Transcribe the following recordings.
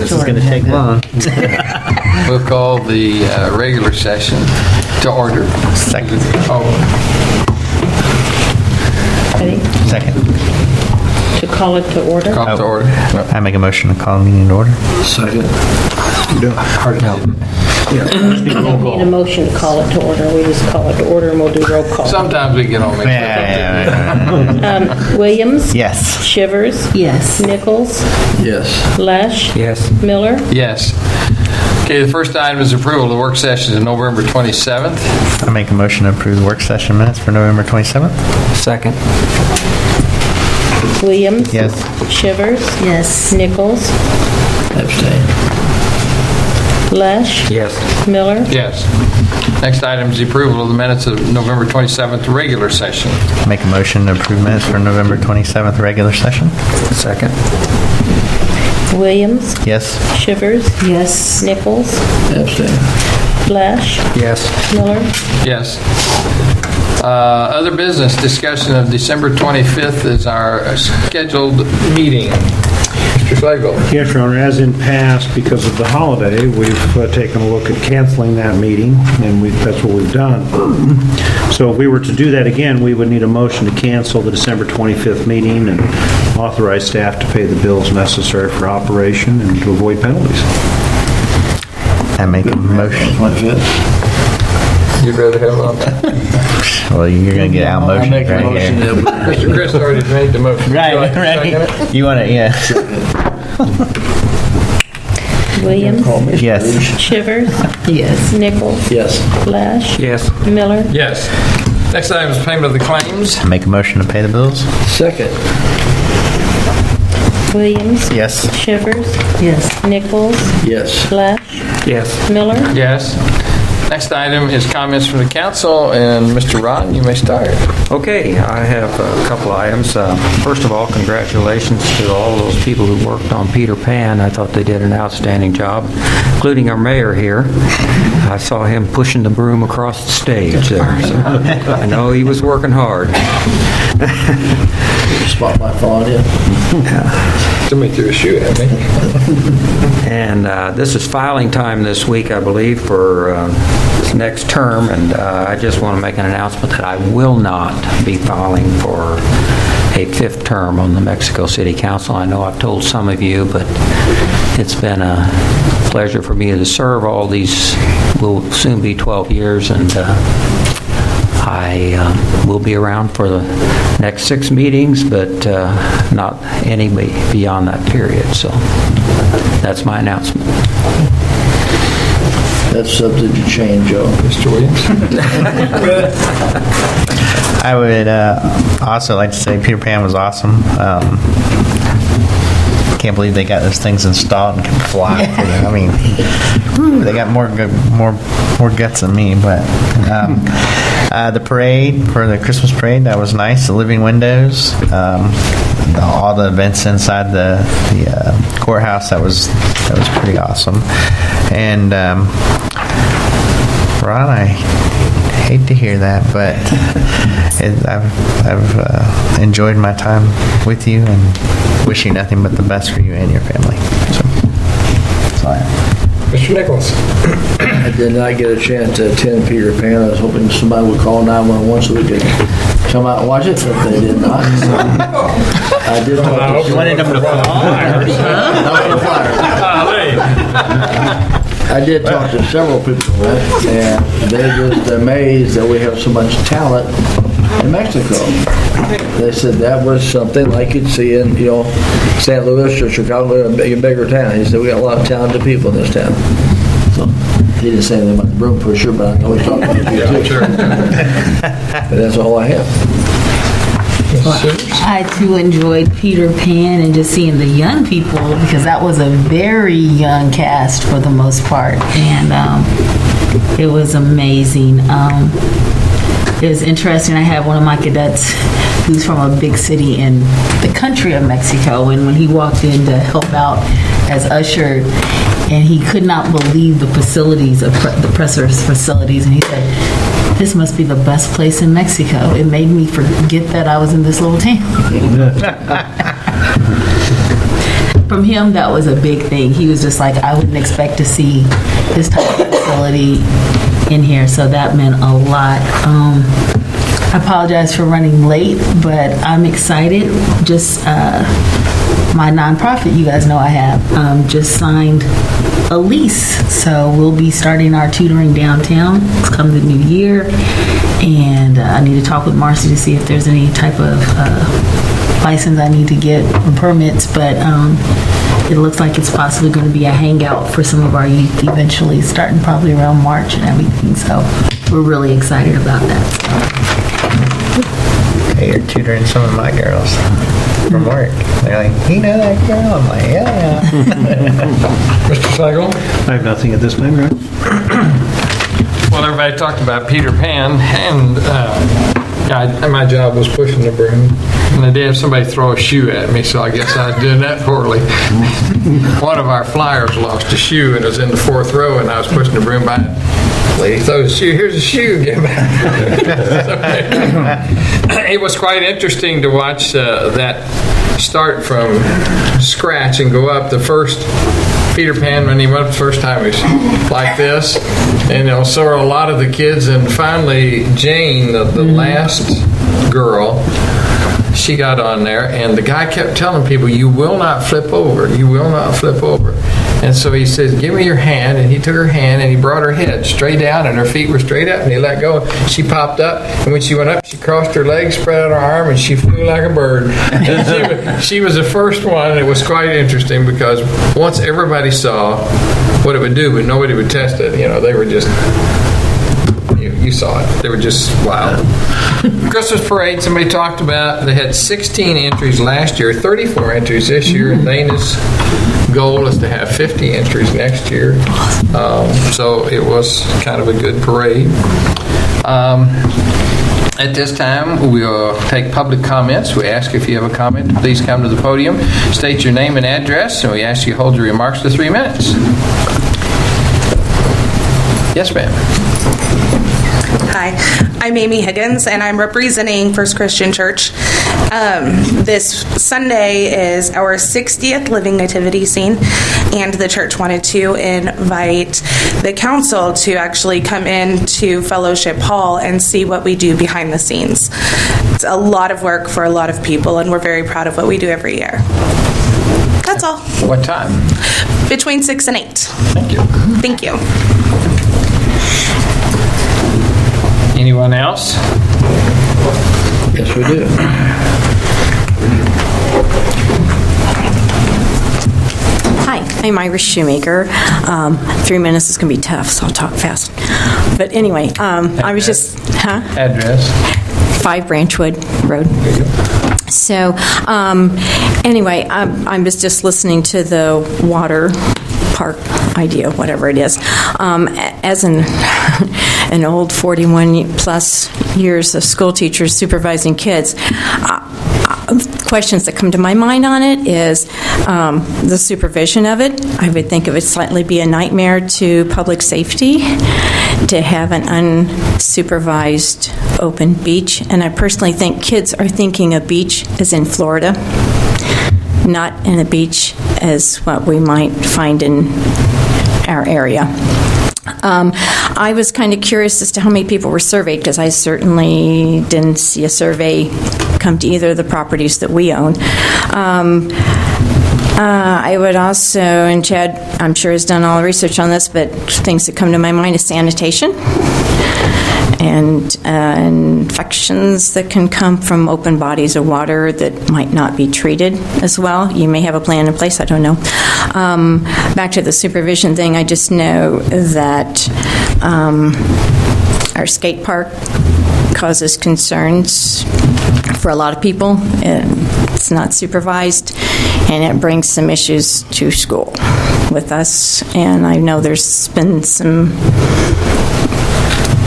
this is going to take long. We'll call the regular session to order. Second. Ready? Second. To call it to order? Call to order. I make a motion to call the meeting to order. Second. Need a motion to call it to order. We just call it to order and we'll do roll call. Sometimes we get on mixed up. Williams? Yes. Shivers? Yes. Nichols? Yes. Lesh? Yes. Miller? Yes. Okay, the first item is approval of the work sessions of November 27th. I make a motion to approve the work session minutes for November 27th. Second. Williams? Yes. Shivers? Yes. Nichols? Abstain. Lesh? Yes. Miller? Yes. Next item is the approval of the minutes of November 27th regular session. I make a motion to approve minutes for November 27th regular session. Second. Williams? Yes. Shivers? Yes. Nichols? Abstain. Lesh? Yes. Miller? Yes. Other business, discussion of December 25th is our scheduled meeting. Mr. Slagle. Yes, Your Honor, as in past, because of the holiday, we've taken a look at canceling that meeting, and that's what we've done. So if we were to do that again, we would need a motion to cancel the December 25th meeting and authorize staff to pay the bills necessary for operation and to avoid penalties. I make a motion. You'd rather have it on that? Well, you're going to get out motion right here. Mr. Chris already made the motion. Right, Would you like to second it? right. You want to, yeah. Williams? Yes. Shivers? Yes. Nichols? Yes. Lesh? Yes. Miller? Yes. Next item is payment of the claims. I make a motion to pay the bills. Second. Williams? Yes. Shivers? Yes. Nichols? Yes. Lesh? Yes. Miller? Yes. Next item is comments from the council, and Mr. Ron, you may start. Okay, I have a couple items. First of all, congratulations to all those people who worked on Peter Pan. I thought they did an outstanding job, including our mayor here. I saw him pushing the broom across the stage there, so I know he was working hard. Spotlight followed you. Somebody threw a shoe at me. And this is filing time this week, I believe, for this next term, and I just want to make an announcement that I will not be filing for a fifth term on the Mexico City Council. I know I've told some of you, but it's been a pleasure for me to serve all these, will soon be 12 years, and I will be around for the next 6 meetings, but not any beyond that period. So that's my announcement. That's subject to change, Joe. Mr. Williams? I would also like to say Peter Pan was awesome. Can't believe they got those things installed and can fly. I mean, they got more guts than me. But the parade for the Christmas parade, that was nice. The living windows, all the events inside the courthouse, that was pretty awesome. And Ron, I hate to hear that, but I've enjoyed my time with you and wish you nothing but the best for you and your family. So, that's all I have. Mr. Nichols? I did not get a chance to attend Peter Pan. I was hoping somebody would call 911 so we could come out and watch it, but they did not. So I did talk to wanted them to I did talk to several people, and they're just amazed that we have so much talent in Mexico. They said that was something like you'd see in, St. Louis or Chicago, a bigger town. He said we got a lot of talented people in this town. So he didn't say anything about the broom pusher, but I know he's talking about you too. Sure. But that's all I have. I too enjoyed Peter Pan and just seeing the young people, because that was a very young cast for the most part, and it was amazing. It was interesting. I had one of my cadets who's from a big city in the country of Mexico, and when he walked in to help out as usher, and he could not believe the facilities of the presser's facilities, and he said, "This must be the best place in Mexico." It made me forget that I was in this little town. from him, that was a big thing. He was just like, I wouldn't expect to see this type of facility in here, so that meant a lot. I apologize for running late, but I'm excited. Just my nonprofit, you guys know I have, just signed a lease, so we'll be starting our tutoring downtown. It's come the new year, and I need to talk with Marcy to see if there's any type of license I need to get or permits, but it looks like it's possibly going to be a hangout for some of our youth eventually, starting probably around March and everything, so we're really excited about that. Hey, you're tutoring some of my girls from work. They're like, you know that girl? I'm like, yeah. Mr. Slagle? I have nothing at this time, right? Well, everybody talked about Peter Pan, and my job was pushing the broom. And I did have somebody throw a shoe at me, so I guess I was doing that poorly. One of our flyers lost a shoe, and it was in the 4th row, and I was pushing the broom by. Lady throws a shoe. Here's a shoe. Give back. It was quite interesting to watch that start from scratch and go up. The first Peter Pan, when he went up the first time, he was like this, and so are a lot of the kids. And finally, Jane, the last girl, she got on there, and the guy kept telling people, "You will not flip over. You will not flip over." And so he says, "Give me your hand," and he took her hand and he brought her head straight down, and her feet were straight up, and he let go. She popped up, and when she went up, she crossed her legs, spread out her arm, and she flew like a bird. And she was the first one, and it was quite interesting because once everybody saw what it would do, but nobody would test it. They were just, you saw it. They were just, wow. Christmas parade, somebody talked about, they had 16 entries last year, 34 entries this year, and Dana's goal is to have 50 entries next year. So it was kind of a good parade. At this time, we'll take public comments. We ask if you have a comment, please come to the podium, state your name and address, and we ask you to hold your remarks to 3 minutes. Yes, ma'am. Hi, I'm Amy Higgins, and I'm representing First Christian Church. This Sunday is our 60th Living Nativity Scene, and the church wanted to invite the council to actually come into Fellowship Hall and see what we do behind the scenes. It's a lot of work for a lot of people, and we're very proud of what we do every year. That's all. What time? Between 6 and 8. Thank you. Thank you. Anyone else? Yes, we do. Hi, I'm Iris Shoemaker. 3 minutes is going to be tough, so I'll talk fast. But anyway, I was just... Address? 5 Branchwood Road. So, anyway, I was just listening to the water park idea, whatever it is. As an old 41-plus years of school teacher supervising kids, questions that come to my mind on it is the supervision of it. I would think it would slightly be a nightmare to public safety to have an unsupervised open beach. And I personally think kids are thinking a beach as in Florida, not in a beach as what we might find in our area. I was kind of curious as to how many people were surveyed, because I certainly didn't see a survey come to either of the properties that we own. I would also, and Chad, I'm sure, has done all the research on this, but things that come to my mind is sanitation and infections that can come from open bodies of water that might not be treated as well. You may have a plan in place, I don't know. Back to the supervision thing, I just know that our skate park causes concerns for a lot of people. It's not supervised, and it brings some issues to school with us. And I know there's been some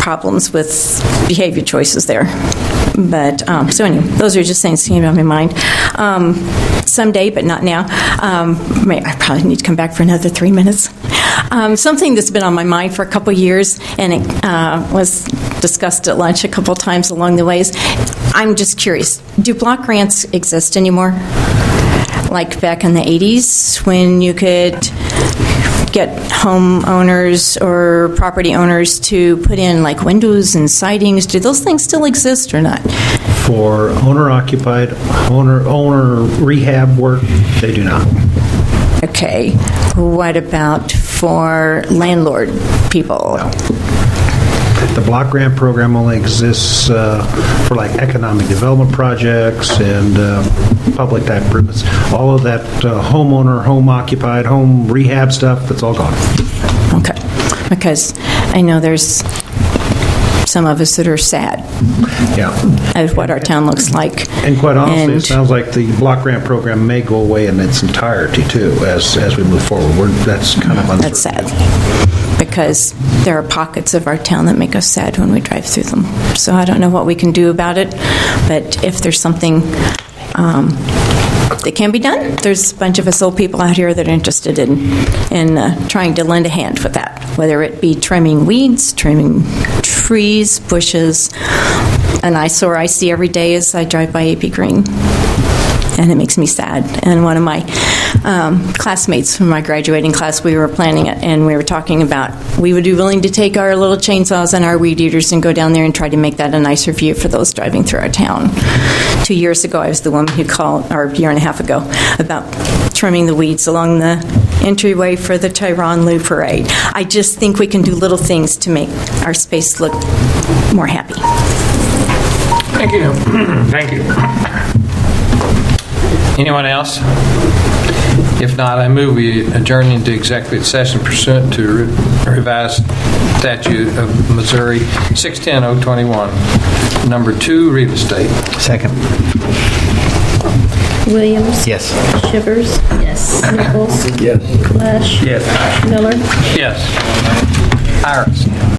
problems with behavior choices there. But, so anyway, those are just things that came to my mind. Someday, but not now. I probably need to come back for another 3 minutes. Something that's been on my mind for a couple years, and it was discussed at lunch a couple times along the ways. I'm just curious, do block grants exist anymore? like back in the 80s when you could get homeowners or property owners to put in like windows and sidings. Do those things still exist or not? For owner-occupied, owner rehab work, they do not. Okay. What about for landlord people? The block grant program only exists for like economic development projects and public type improvements. All of that homeowner, home occupied, home rehab stuff, that's all gone. Okay. Because I know there's some of us that are sad Yeah. at what our town looks like. And quite honestly, And- it sounds like the block grant program may go away in its entirety too as we move forward. That's kind of uncertain. That's sad, because there are pockets of our town that make us sad when we drive through them. So I don't know what we can do about it, but if there's something that can be done, there's a bunch of us old people out here that are interested in trying to lend a hand with that, whether it be trimming weeds, trimming trees, bushes. An eyesore I see every day as I drive by AP Green, and it makes me sad. And one of my classmates from my graduating class, we were planning it, and we were talking about we would be willing to take our little chainsaws and our weed eaters and go down there and try to make that a nicer view for those driving through our town. 2 years ago, I was the woman who called, or a year and a half ago, about trimming the weeds along the entryway for the Tyrone Lou Parade. I just think we can do little things to make our space look more happy. Thank you. Thank you. Anyone else? If not, I move we adjourn into executive session pursuant to revised statute of Missouri 610-021, number 2, real estate. Second. Williams? Yes. Shivers? Yes. Nichols? Yes. Flash? Yes. Miller? Yes. Iris.